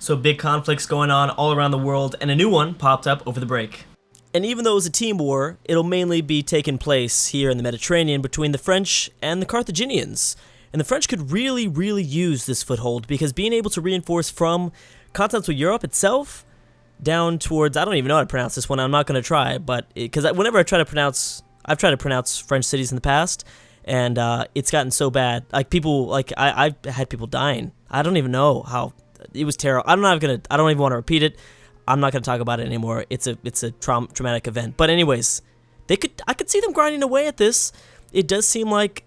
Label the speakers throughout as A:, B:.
A: So big conflicts going on all around the world, and a new one popped up over the break. And even though it was a team war, it'll mainly be taking place here in the Mediterranean between the French and the Carthaginians. And the French could really, really use this foothold because being able to reinforce from continental Europe itself down towards, I don't even know how to pronounce this one, I'm not going to try, but because whenever I've tried to pronounce French cities in the past, and it's gotten so bad, like people, like I've had people dying. I don't even know how, it was terrible. I don't even want to repeat it. I'm not going to talk about it anymore. It's a traumatic event. But anyways, I could see them grinding away at this. It does seem like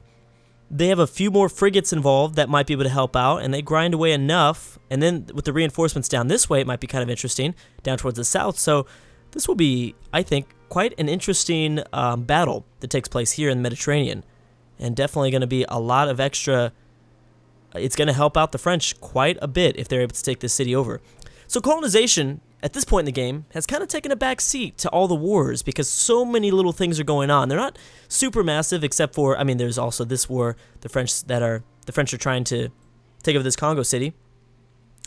A: they have a few more frigates involved that might be able to help out, and they grind away enough. And then with the reinforcements down this way, it might be kind of interesting, down towards the south. So this will be, I think, quite an interesting battle that takes place here in the Mediterranean. And definitely going to be a lot of extra. It's going to help out the French quite a bit if they're able to take this city over. So colonization, at this point in the game, has kind of taken a back seat to all the wars because so many little things are going on. They're not super massive except for, I mean, there's also this war, the French are trying to take over this Congo city.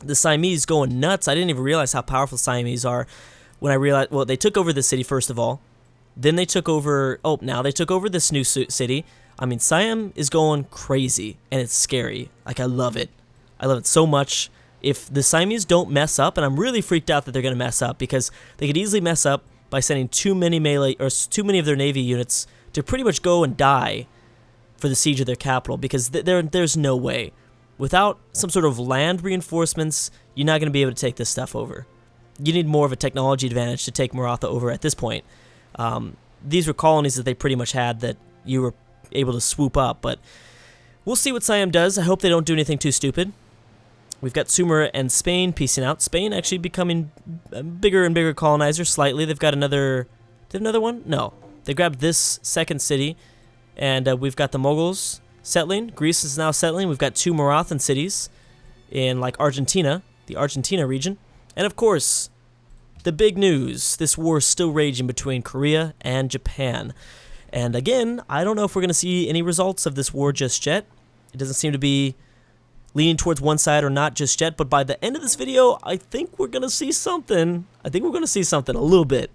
A: The Siamese going nuts. I didn't even realize how powerful Siamese are when I realized, well, they took over the city first of all. Then they took over, now they took over this new city. I mean, Siam is going crazy, and it's scary. Like, I love it. I love it so much. If the Siamese don't mess up, and I'm really freaked out that they're going to mess up, because they could easily mess up by sending too many of their navy units to pretty much go and die for the siege of their capital, because there's no way. Without some sort of land reinforcements, you're not going to be able to take this stuff over. You need more of a technology advantage to take Maratha over at this point. These were colonies that they pretty much had that you were able to swoop up, but we'll see what Siam does. I hope they don't do anything too stupid. We've got Sumer and Spain piecing out. Spain actually becoming a bigger and bigger colonizer slightly. They've got another one? No. They grabbed this second city, and we've got the Mongols settling. Greece is now settling. We've got 2 Marathan cities in like Argentina, the Argentina region. And of course, the big news, this war is still raging between Korea and Japan. And again, I don't know if we're going to see any results of this war just yet. It doesn't seem to be leaning towards one side or not just yet, but by the end of this video, I think we're going to see something. I think we're going to see something a little bit.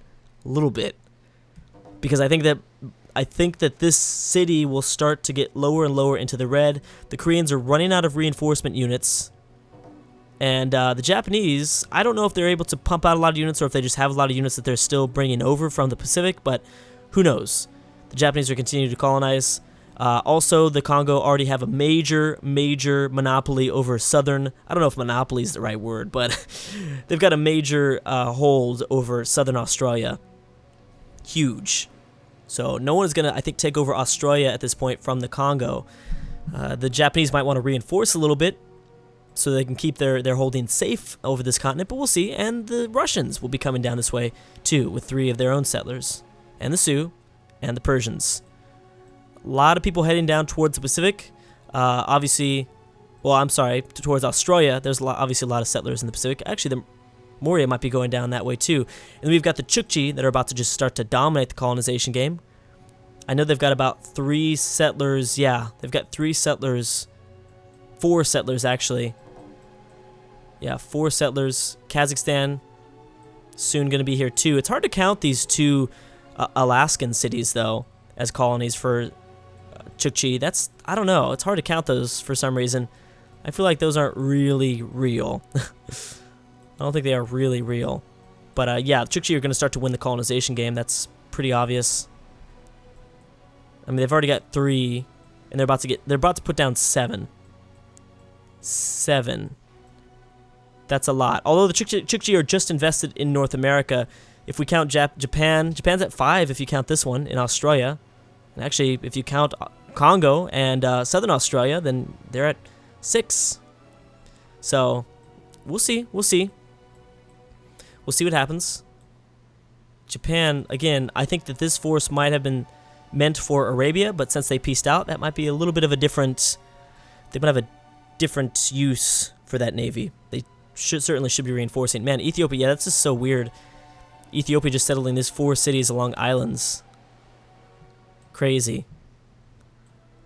A: Because I think that this city will start to get lower and lower into the red. The Koreans are running out of reinforcement units. And the Japanese, I don't know if they're able to pump out a lot of units or if they just have a lot of units that they're still bringing over from the Pacific, but who knows? The Japanese are continuing to colonize. Also, the Congo already have a major monopoly over southern. I don't know if monopoly is the right word, but they've got a major hold over southern Australia. Huge. So no one is going to, I think, take over Australia at this point from the Congo. The Japanese might want to reinforce a little bit so they can keep their holdings safe over this continent, but we'll see. And the Russians will be coming down this way, too, with 3 of their own settlers. And the Sioux. And the Persians. A lot of people heading down towards the Pacific. Towards Australia. There's obviously a lot of settlers in the Pacific. Actually, the Moria might be going down that way too. And we've got the Chukchi that are about to just start to dominate the colonization game. I know they've got about 3 settlers. Yeah, they've got 3 settlers. 4 settlers, actually. Yeah, 4 settlers. Kazakhstan soon going to be here too. It's hard to count these 2 Alaskan cities, though, as colonies for Chukchi. I don't know. It's hard to count those for some reason. I feel like those aren't really real. I don't think they are really real. But yeah, Chukchi are going to start to win the colonization game. That's pretty obvious. I mean, they've already got 3, and they're about to put down 7. 7. That's a lot. Although the Chukchi are just invested in North America. If we count Japan's at 5 if you count this one in Australia. And actually, if you count Congo and Southern Australia, then they're at 6. So, we'll see. We'll see what happens. Japan, again, I think that this force might have been meant for Arabia, but since they pieced out, that might be a little bit of a different... They might have a different use for that navy. They certainly should be reinforcing. Man, Ethiopia, yeah, that's just so weird. Ethiopia just settling these 4 cities along islands. Crazy.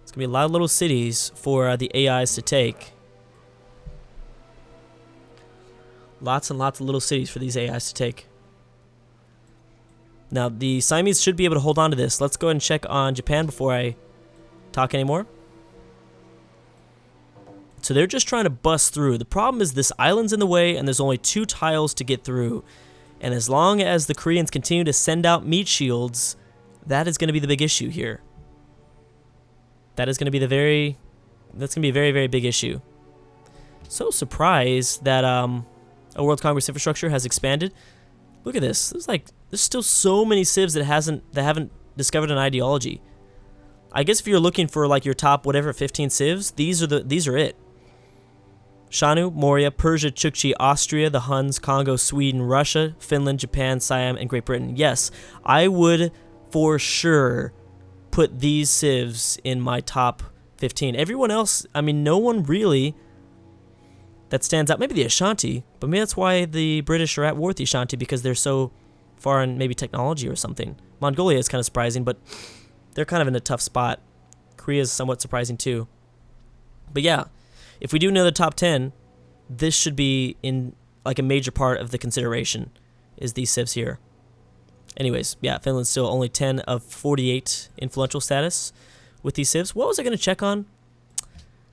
A: It's going to be a lot of little cities for the AIs to take. Lots and lots of little cities for these AIs to take. Now, the Siamese should be able to hold on to this. Let's go ahead and check on Japan before I talk anymore. So they're just trying to bust through. The problem is this island's in the way, and there's only 2 tiles to get through. And as long as the Koreans continue to send out meat shields, that is going to be the big issue here. That is going to be that's going to be a very, very big issue. So surprised that a World Congress infrastructure has expanded. Look at this. There's still so many civs that haven't discovered an ideology. I guess if you're looking for like your top whatever 15 civs, these are it. Shanu, Morea, Persia, Chukchi, Austria, the Huns, Congo, Sweden, Russia, Finland, Japan, Siam, and Great Britain. Yes, I would for sure put these civs in my top 15. Everyone else, I mean, no one really that stands out. Maybe the Ashanti, but maybe that's why the British are at war with the Ashanti, because they're so far in maybe technology or something. Mongolia is kind of surprising, but they're kind of in a tough spot. Korea is somewhat surprising too. But yeah, if we do know the top 10, this should be in like a major part of the consideration, is these civs here. Anyways, yeah, Finland's still only 10 of 48 influential status with these civs. What was I going to check on?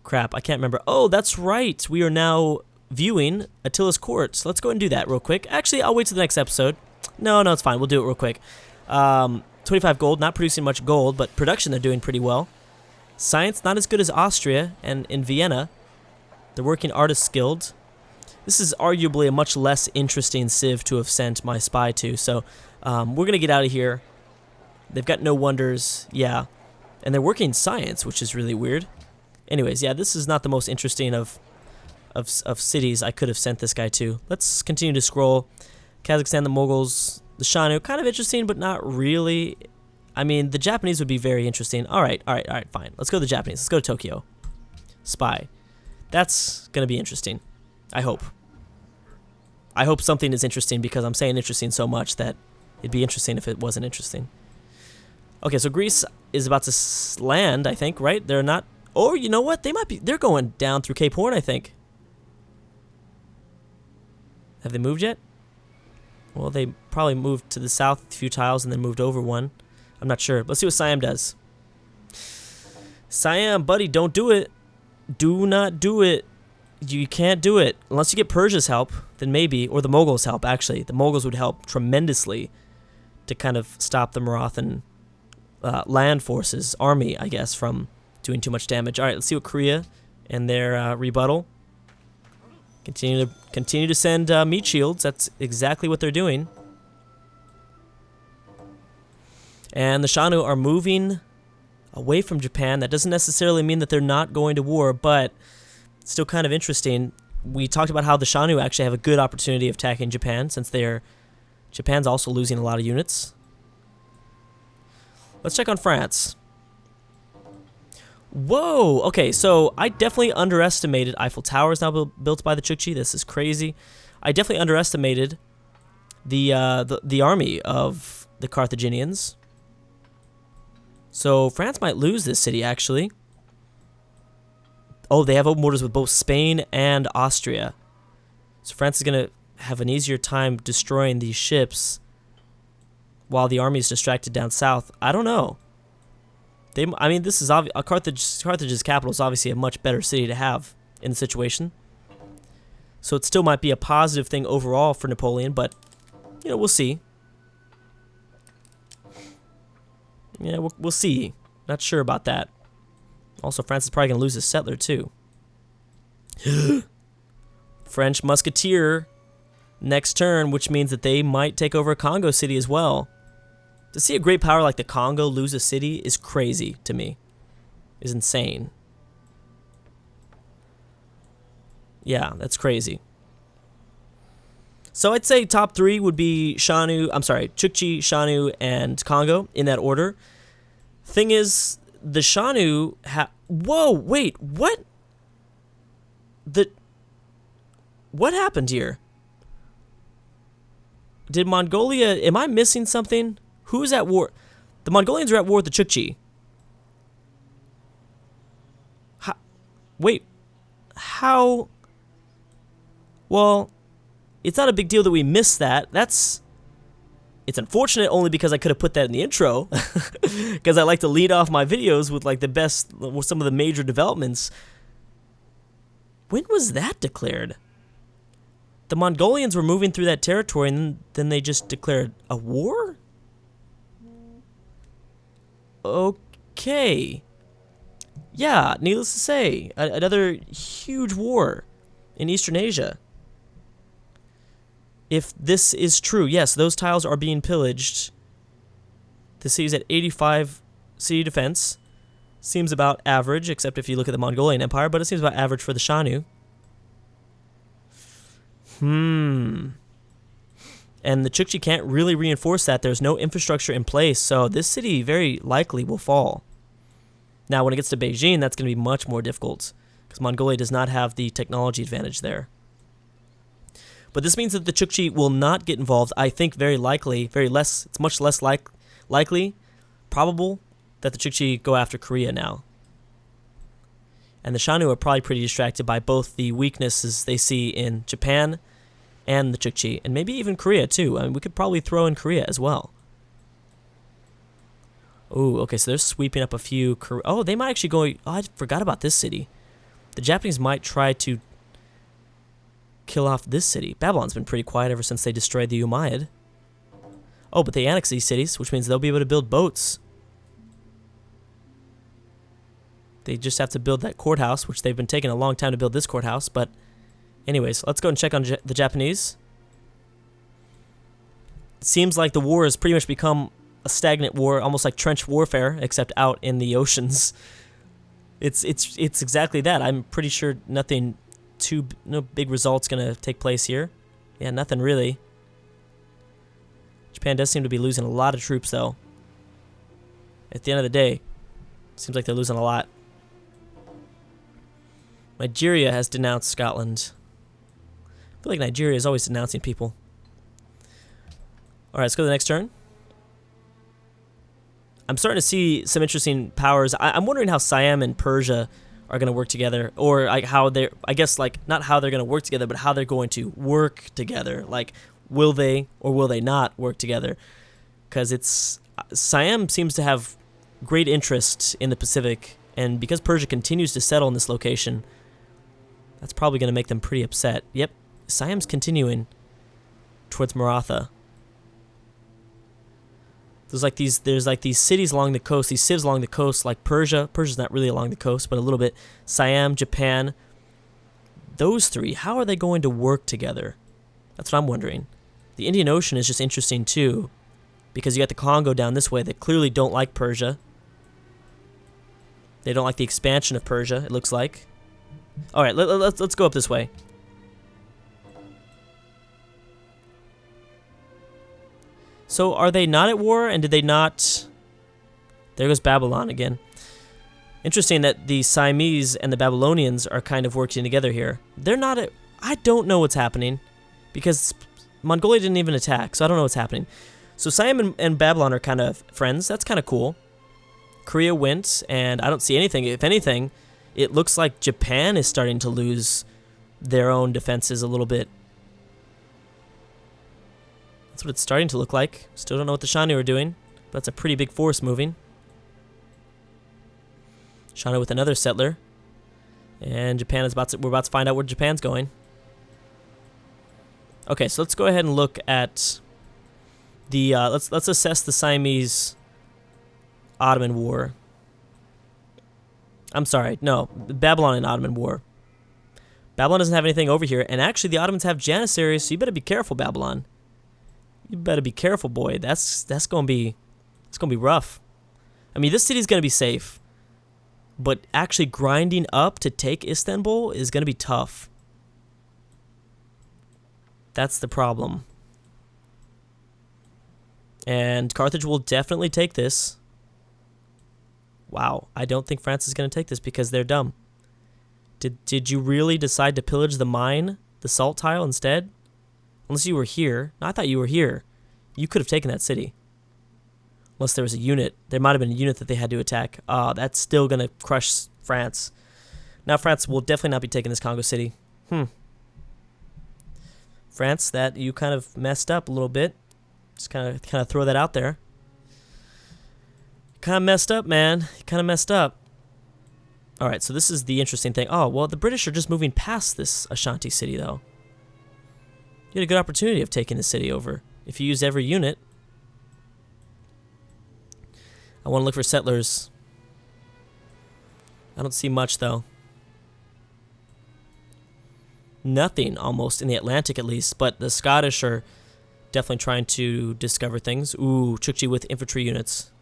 A: Crap, I can't remember. Oh, that's right. We are now viewing Attila's court. So let's go ahead and do that real quick. Actually, I'll wait till the next episode. No, it's fine. We'll do it real quick. 25 gold, not producing much gold, but production they're doing pretty well. Science, not as good as Austria, and in Vienna, the Working Artists Guild. This is arguably a much less interesting civ to have sent my spy to, so we're going to get out of here. They've got no wonders, yeah. And they're working science, which is really weird. Anyways, yeah, this is not the most interesting of cities I could have sent this guy to. Let's continue to scroll. Kazakhstan, the Mongols, the Shanu, kind of interesting, but not really. I mean, the Japanese would be very interesting. All right, fine. Let's go to the Japanese. Let's go to Tokyo. Spy. That's going to be interesting. I hope. I hope something is interesting, because I'm saying interesting so much that it'd be interesting if it wasn't interesting. Okay, so Greece is about to land, I think, right? They're not... Or, you know what? They might be... They're going down through Cape Horn, I think. Have they moved yet? Well, they probably moved to the south a few tiles and then moved over one. I'm not sure. Let's see what Siam does. Siam, buddy, don't do it. Do not do it. You can't do it. Unless you get Persia's help, then maybe. Or the Mongols' help, actually. The Mongols would help tremendously to kind of stop the Marathan land forces, army, I guess, from doing too much damage. All right, let's see what Korea and their rebuttal. Continue to send meat shields. That's exactly what they're doing. And the Shanu are moving away from Japan. That doesn't necessarily mean that they're not going to war, but it's still kind of interesting. We talked about how the Shanu actually have a good opportunity of attacking Japan, since Japan's also losing a lot of units. Let's check on France. Whoa! Okay, so I definitely underestimated Eiffel Tower is now built by the Chukchi. This is crazy. I definitely underestimated the army of the Carthaginians. So France might lose this city, actually. Oh, they have open borders with both Spain and Austria. So France is going to have an easier time destroying these ships while the army is distracted down south. I don't know. I mean, this is Carthage's capital is obviously a much better city to have in the situation. So it still might be a positive thing overall for Napoleon, but, you know, we'll see. Yeah, we'll see. Not sure about that. Also, France is probably going to lose a settler, too. French musketeer next turn, which means that they might take over a Congo city as well. To see a great power like the Congo lose a city is crazy to me. Is insane. Yeah, that's crazy. So I'd say top 3 would be Chukchi, Shanu, and Congo in that order. Thing is, the Shanu whoa, wait, what? What happened here? Did Mongolia, am I missing something? Who's at war? The Mongolians are at war with the Chukchi. Wait, how? Well, it's not a big deal that we missed that. It's unfortunate only because I could have put that in the intro, because I like to lead off my videos with like some of the major developments. When was that declared? The Mongolians were moving through that territory, and then they just declared a war? Okay. Yeah, needless to say, another huge war in Eastern Asia. If this is true, yes, those tiles are being pillaged. The city's at 85 city defense. Seems about average, except if you look at the Mongolian Empire, but it seems about average for the Shanu. And the Chukchi can't really reinforce that. There's no infrastructure in place, so this city very likely will fall. Now, when it gets to Beijing, that's going to be much more difficult, because Mongolia does not have the technology advantage there. But this means that the Chukchi will not get involved. I think it's much less likely, probable, that the Chukchi go after Korea now. And the Shanu are probably pretty distracted by both the weaknesses they see in Japan and the Chukchi, and maybe even Korea too. I mean, we could probably throw in Korea as well. Oh, okay, so they're sweeping up a few... Oh, they might actually go... Oh, I forgot about this city. The Japanese might try to kill off this city. Babylon's been pretty quiet ever since they destroyed the Umayyad. Oh, but they annexed these cities, which means they'll be able to build boats. They just have to build that courthouse, which they've been taking a long time to build this courthouse. But anyways, let's go and check on the Japanese. It seems like the war has pretty much become a stagnant war, almost like trench warfare, except out in the oceans. It's exactly that. I'm pretty sure no big results gonna take place here. Yeah, nothing really. Japan does seem to be losing a lot of troops, though. At the end of the day, seems like they're losing a lot. Nigeria has denounced Scotland. I feel like Nigeria is always denouncing people. Alright, let's go to the next turn. I'm starting to see some interesting powers. I'm wondering how Siam and Persia are going to work together, or like how they're, I guess, like not how they're going to work together, but how they're going to work together. Like, will they or will they not work together? Because Siam seems to have great interest in the Pacific, and because Persia continues to settle in this location, that's probably going to make them pretty upset. Yep, Siam's continuing towards Maratha. There's like these cities along the coast, these civs along the coast, like Persia. Persia's not really along the coast, but a little bit. Siam, Japan. Those three, how are they going to work together? That's what I'm wondering. The Indian Ocean is just interesting too, because you got the Congo down this way that clearly don't like Persia. They don't like the expansion of Persia, it looks like. All right, let's go up this way. So are they not at war, and did they not... There goes Babylon again. Interesting that the Siamese and the Babylonians are kind of working together here. They're not at... I don't know what's happening, because Mongolia didn't even attack, so I don't know what's happening. So Siam and Babylon are kind of friends. That's kind of cool. Korea went, and I don't see anything. If anything, it looks like Japan is starting to lose their own defenses a little bit. That's what it's starting to look like. Still don't know what the Shanu are doing, but that's a pretty big force moving. Shanu with another settler. And Japan is we're about to find out where Japan's going. Okay, so let's go ahead and look at the let's assess the Siamese Ottoman War. I'm sorry, no, Babylon and Ottoman War. Babylon doesn't have anything over here, and actually the Ottomans have Janissaries, so you better be careful, Babylon. You better be careful, boy. That's gonna be rough. I mean, this city's gonna be safe, but actually grinding up to take Istanbul is gonna be tough. That's the problem. And Carthage will definitely take this. Wow, I don't think France is gonna take this because they're dumb. Did you really decide to pillage the mine, the salt tile instead? Unless you were here. No, I thought you were here. You could have taken that city. Unless there was a unit. There might have been a unit that they had to attack. That's still going to crush France. Now France will definitely not be taking this Congo city. France, that you kind of messed up a little bit. Just kind of throw that out there. Kind of messed up, man. You kind of messed up. All right, so this is the interesting thing. Oh, well, the British are just moving past this Ashanti city, though. You had a good opportunity of taking the city over if you use every unit. I want to look for settlers. I don't see much, though. Nothing, almost, in the Atlantic, at least. But the Scottish are definitely trying to discover things. Ooh, Chukchi with infantry units.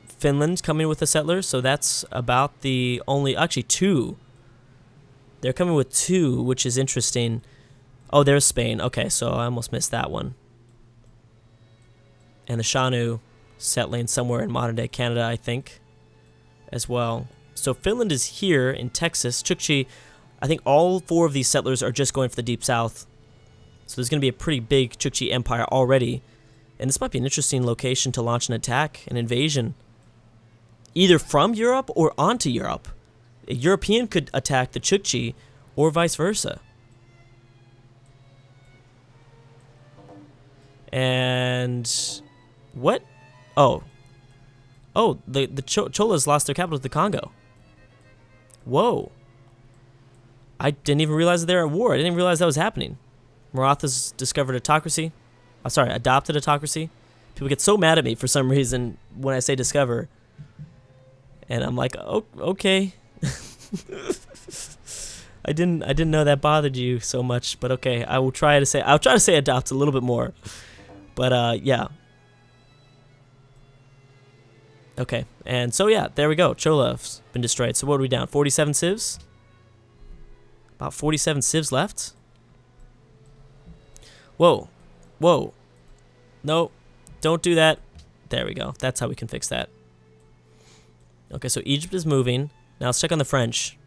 A: Finland coming with a settler, so that's about the only... Actually, 2. They're coming with 2, which is interesting. Oh, there's Spain. Okay, so I almost missed that one. And the Shanu settling somewhere in modern-day Canada, I think, as well. So Finland is here in Texas. Chukchi, I think all 4 of these settlers are just going for the Deep South. So there's going to be a pretty big Chukchi Empire already. And this might be an interesting location to launch an attack, an invasion. Either from Europe or onto Europe. A European could attack the Chukchi, or vice versa. And... what? Oh. Oh, the Cholas lost their capital to the Congo. Whoa. I didn't even realize that they're at war. I didn't even realize that was happening. Marathas discovered autocracy. I'm sorry, adopted autocracy. People get so mad at me for some reason when I say discover. And I'm like, oh, okay. I didn't know that bothered you so much, but okay. I'll try to say adopt a little bit more. But yeah. Okay, and so yeah, there we go. Chola's been destroyed. So what are we down? 47 civs? About 47 civs left? Whoa. Whoa. No, don't do that. There we go. That's how we can fix that. Okay, so Egypt is moving. Now let's check on the French.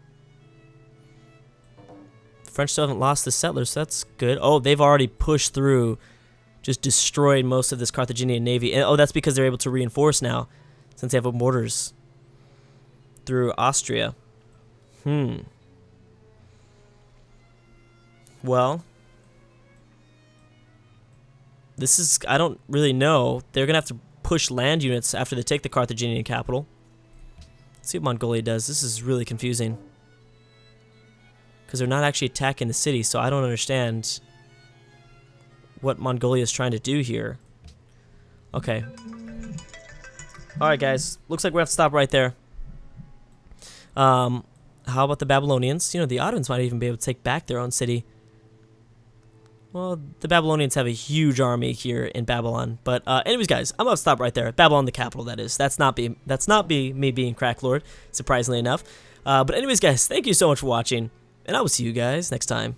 A: The French still haven't lost the settlers, so that's good. Oh, they've already pushed through, just destroyed most of this Carthaginian navy. And, oh, that's because they're able to reinforce now, since they have borders through Austria. Well, this is, I don't really know. They're going to have to push land units after they take the Carthaginian capital. Let's see what Mongolia does. This is really confusing. Because they're not actually attacking the city, so I don't understand what Mongolia is trying to do here. Okay. Alright, guys. Looks like we have to stop right there. How about the Babylonians? You know, the Ottomans might even be able to take back their own city. Well, the Babylonians have a huge army here in Babylon. But anyways, guys, I'm going to stop right there. Babylon, the capital, that is. That's not me being Crack Lord, surprisingly enough. But anyways, guys, thank you so much for watching. And I will see you guys next time.